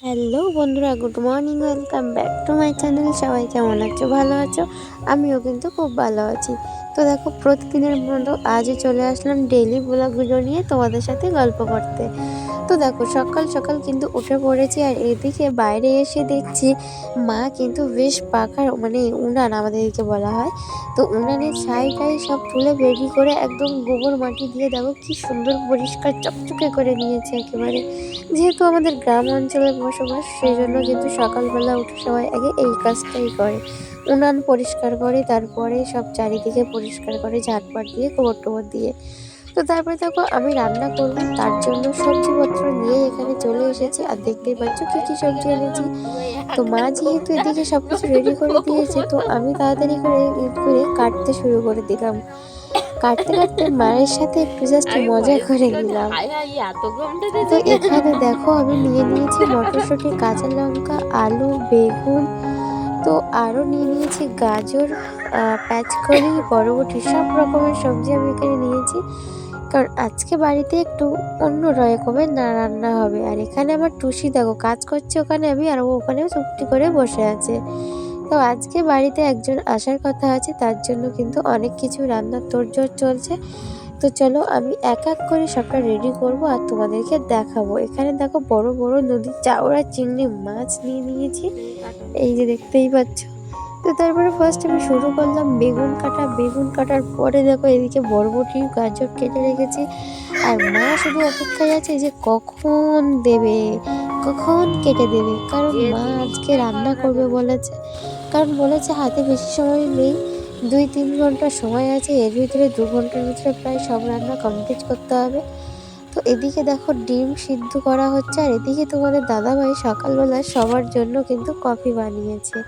Hello বন্ধুরা, good morning, welcome back to my channel. সবাই কেমন আছো? ভালো আছো? আমিও কিন্তু খুব ভালো আছি। তো দেখো, প্রতিদিনের মতো আজও চলে আসলাম ডেইলি ব্লগগুলো নিয়ে তোমাদের সাথে গল্প করতে। তো দেখো, সকাল সকাল কিন্তু উঠে পড়েছি, আর এদিকে বাইরে এসে দেখছি মা কিন্তু বেশ পাখার উনান আমাদের এদিকে বলা হয়, তো উনানের ছাইটাই সব তুলে বেরি করে একদম গোবর মাটি দিয়ে দেখো কি সুন্দর পরিষ্কার চকচকে করে নিয়েছে একেবারে। যেহেতু আমাদের গ্রাম অঞ্চলে বসবাস, সেই জন্য কিন্তু সকালবেলা উঠে সবাই আগে এই কাজটাই করে, উনান পরিষ্কার করে, তারপরে সব চারিদিকে পরিষ্কার করে ঝাঁটপাট দিয়ে গোবর টোবর দিয়ে। তো তারপরে দেখো, আমি রান্না করব, তার জন্য সবজিপত্র নিয়ে এখানে চলে এসেছি। আর দেখতেই পাচ্ছ কি কি সবজি এনেছি। তো মা যেহেতু এদিকে সবকিছু রেডি করে দিয়েছে, তো আমি তাড়াতাড়ি করে কাটতে শুরু করে দিলাম। কাটতে কাটতে মায়ের সাথে একটু জাস্ট মজা করে নিলাম। তো এখানে দেখো, আমি নিয়ে নিয়েছি মটরশুঁটি, কাঁচা লঙ্কা, আলু, বেগুন, তো আরও নিয়ে নিয়েছি গাজর, প্যাচকলি, বরবটি, সব রকমের সবজি আমি এখানে নিয়েছি। কারণ আজকে বাড়িতে একটু অন্য রকমের রান্না হবে। আর এখানে আমার টুসি দেখো কাজ করছে ওখানে, আর ও ওখানেও চুপটি করে বসে আছে। তো আজকে বাড়িতে একজন আসার কথা আছে, তার জন্য কিন্তু অনেক কিছু রান্নার তোড়জোড় চলছে। তো চলো, আমি এক এক করে সবটা রেডি করব আর তোমাদেরকে দেখাবো। এখানে দেখো বড় বড় নদীর চাওড়া চিংড়ি মাছ নিয়ে নিয়েছি, এই যে দেখতেই পাচ্ছ। তো তারপরে ফার্স্ট আমি শুরু করলাম বেগুন কাটা। বেগুন কাটার পরে দেখো এদিকে বরবটি, গাজর কেটে রেখেছি। আর মা শুধু অপেক্ষায় আছে যে কখন দেবে, কখন কেটে দেবে। কারণ মা আজকে রান্না করবে বলেছে, কারণ বলেছে হাতে বেশি সময় নেই, 2-3 ঘন্টা সময় আছে, এর ভিতরে 2 ঘন্টার ভিতরে প্রায় সব রান্না কমপ্লিট করতে হবে। তো এদিকে দেখো ডিম সিদ্ধ করা হচ্ছে, আর এদিকে তোমাদের দাদাভাই সকালবেলা সবার জন্য কিন্তু কফি বানিয়েছে।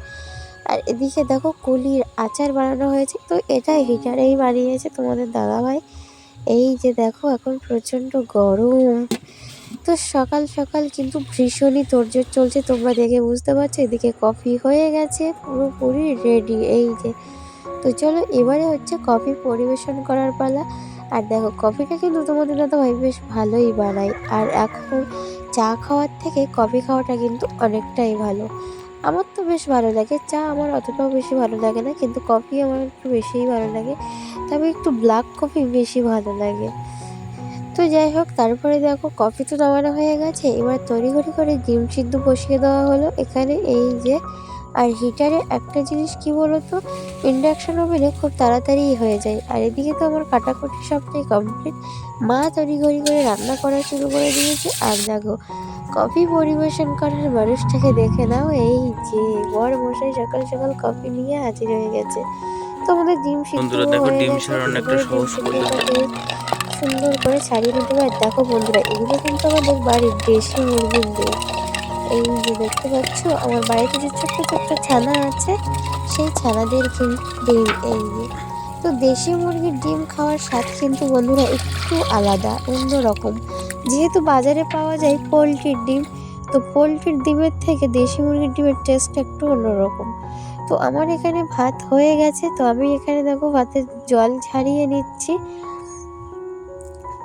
আর এদিকে দেখো কুলির আচার বানানো হয়েছে, তো এটা হিটারেই বানিয়েছে তোমাদের দাদাভাই। এই যে দেখো, এখন প্রচণ্ড গরম, তো সকাল সকাল কিন্তু ভীষণই তোড়জোড় চলছে, তোমরা দেখে বুঝতে পারছো। এদিকে কফি হয়ে গেছে পুরোপুরি রেডি, এই যে। তো চলো, এবারে হচ্ছে কফি পরিবেশন করার পালা। আর দেখো, কফিটা কিন্তু তোমাদের দাদাভাই বেশ ভালোই বানায়। আর এখন চা খাওয়ার থেকে কফি খাওয়াটা কিন্তু অনেকটাই ভালো। আমার তো বেশ ভালো লাগে, চা আমার অতটাও বেশি ভালো লাগে না, কিন্তু কফি আমার একটু বেশিই ভালো লাগে, তবে একটু ব্ল্যাক কফি বেশি ভালো লাগে। তো যাই হোক, তারপরে দেখো কফি তো নামানো হয়ে গেছে, এবার তড়িঘড়ি করে ডিম সিদ্ধ বসিয়ে দেওয়া হলো এখানে, এই যে। আর হিটারে একটা জিনিস কি বলতো, ইন্ডাকশন ওভেনে খুব তাড়াতাড়ি হয়ে যায়। আর এদিকে তো আমার কাটাকুটি সবটাই কমপ্লিট, মা তড়িঘড়ি করে রান্না করা শুরু করে দিয়েছে। আর দেখো, কফি পরিবেশন করার মানুষটাকে দেখে নাও, এই যে বর মশাই সকাল সকাল কফি নিয়ে হাজির হয়ে গেছে। তো আমাদের ডিম সিদ্ধ বন্ধুরা দেখো, হয়ে ডিম গেছে, ছাড়ানো একটা এবারে ডিম সহজ সিদ্ধটা পদ্ধতি। সুন্দর করে ছাড়িয়ে নিতে হবে। আর দেখো বন্ধুরা, এগুলো কিন্তু আমাদের বাড়ির দেশি মুরগির ডিম, এই যে দেখতে পাচ্ছ। আমার বাড়িতে যে ছোট্ট ছোট্ট ছানা আছে, সেই ছানাদের কিন্তু ডিম, এই যে। তো দেশি মুরগির ডিম খাওয়ার স্বাদ কিন্তু বন্ধুরা একটু আলাদা, অন্যরকম। যেহেতু বাজারে পাওয়া যায় পোলট্রির ডিম, তো পোলট্রির ডিমের থেকে দেশি মুরগির ডিমের টেস্ট একটু অন্যরকম। তো আমার এখানে ভাত হয়ে গেছে, তো আমি এখানে দেখো ভাতের জল ছাড়িয়ে নিচ্ছি।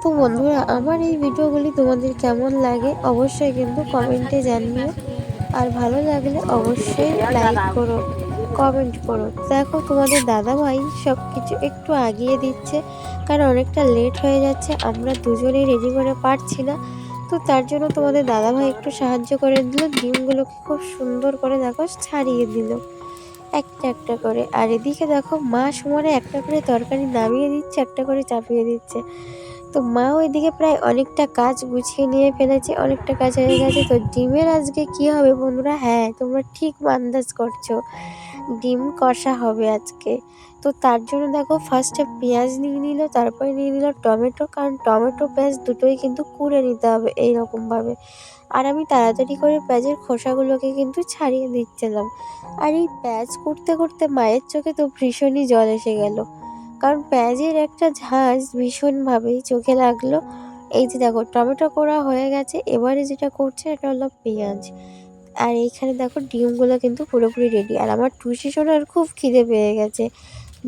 তো বন্ধুরা, আমার এই ভিডিওগুলি তোমাদের কেমন লাগে অবশ্যই কিন্তু কমেন্টে জানিও। আর ভালো লাগলে অবশ্যই লাইক করো, কমেন্ট করো। দেখো, তোমাদের দাদাভাই সব কিছু একটু আগিয়ে দিচ্ছে, কারণ অনেকটা লেট হয়ে যাচ্ছে, আমরা দুজনেই রেডি করে পারছি না। তো তার জন্য তোমাদের দাদাভাই একটু সাহায্য করে দিল, ডিমগুলোকে খুব সুন্দর করে দেখো ছাড়িয়ে দিল একটা একটা করে। আর এদিকে দেখো, মা সমানে একটা করে তরকারি নামিয়ে দিচ্ছে, একটা করে চাপিয়ে দিচ্ছে। তো মাও এদিকে প্রায় অনেকটা কাজ গুছিয়ে নিয়ে ফেলেছে, অনেকটা কাজ হয়ে গেছে। তো ডিমের আজকে কি হবে বন্ধুরা, হ্যাঁ তোমরা ঠিক আন্দাজ করছো, ডিম কষা হবে আজকে। তো তার জন্য দেখো, ফার্স্টে পেঁয়াজ নিয়ে নিল, তারপরে নিয়ে নিল টমেটো, কারণ টমেটো পেঁয়াজ দুটোই কিন্তু কুড়ে নিতে হবে এইরকমভাবে। আর আমি তাড়াতাড়ি করে পেঁয়াজের খোসাগুলোকে কিন্তু ছাড়িয়ে দিচ্ছিলাম। আর এই পেঁয়াজ করতে করতে মায়ের চোখে তো ভীষণই জল এসে গেল, কারণ পেঁয়াজের একটা ঝাঁজ ভীষণভাবেই চোখে লাগলো। এই যে দেখো, টমেটো করা হয়ে গেছে, এবারে যেটা করছে এটা হলো পেঁয়াজ। আর এইখানে দেখো ডিমগুলো কিন্তু পুরোপুরি রেডি। আর আমার টুসি সোনার খুব খিদে পেয়ে গেছে,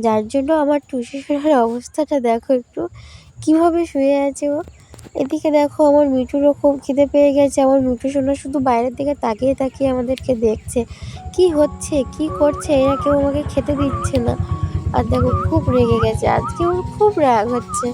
যার জন্য আমার টুসি সোনার অবস্থাটা দেখো একটু, কিভাবে শুয়ে আছে ও। এদিকে দেখো আমার মিঠুরও খুব খিদে পেয়ে গেছে। আমার মিঠু সোনা শুধু বাইরের দিকে তাকিয়ে তাকিয়ে আমাদেরকে দেখছে, কি হচ্ছে কি করছে, এরা কেউ আমাকে খেতে দিচ্ছে না। আর দেখো খুব রেগে গেছে, আজকে ওর খুব রাগ হচ্ছে।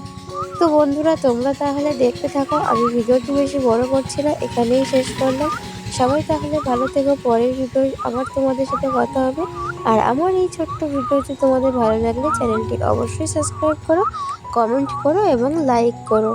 তো বন্ধুরা তোমরা তাহলে দেখতে থাকো, আমি ভিডিওটি বেশি বড় করছি না, এখানেই শেষ করলাম। সবাই তাহলে ভালো থেকো, পরের ভিডিও আবার তোমাদের সাথে কথা হবে। আর আমার এই ছোট্ট ভিডিওটি তোমাদের ভালো লাগলে চ্যানেলটি অবশ্যই সাবস্ক্রাইব করো, কমেন্ট করো এবং লাইক করো।